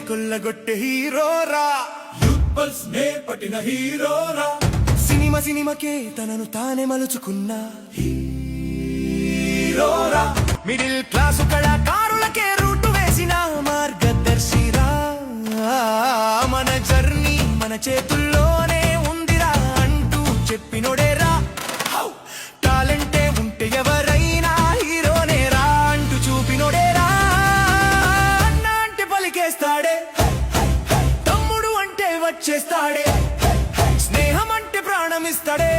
కొల్లగొట్టె హీరోరా, youth pulse నే పట్టిన హీరోరా, సినిమాకే తనను తానే మలుచుకున్న హీరోరా, మిడిల్ క్లాసు కళాకారులకే రూటు వేసిన మార్గదర్శిరా. మన జర్నీ మన చేతుల్లోనే ఉందిరా అంటూ చెప్పినోడేరా. టాలెంటే ఉంటే ఎవరైనా హీరోనేరా అంటూ చూపినోడేరా. అన్న అంటే పలికేస్తాడే, తమ్ముడు అంటే వచ్చేస్తాడే, స్నేహం అంటే ప్రాణమిస్తాడే.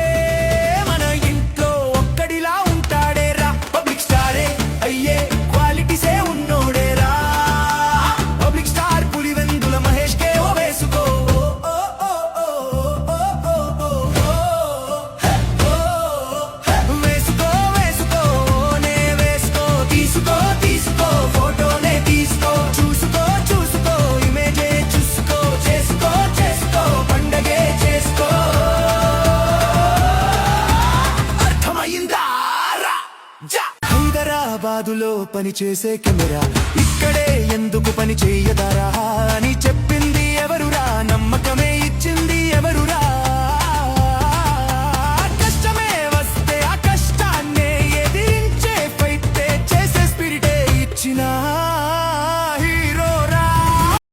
మన ఇంట్లో ఒక్కడిలా ఉంటాడేరా, పబ్లిక్ స్టారే అయ్యే క్వాలిటీసే ఉన్నోడేరా. పబ్లిక్ స్టార్ పులివెందుల మహేష్ కే ఓ వేసుకో, వేసుకో వేసుకో నే వేసుకో, తీసుకో తీసుకో ఫోటోనే తీసుకో, చూసుకో చూసుకో ఇమేజే చూసుకో, చేసుకో చేసుకో పండగే చేసుకో. అర్థమైందా రా హైదరాబాదులో పని చేసే కెమెరా ఇక్కడే ఎందుకు పని చెయ్యదారా.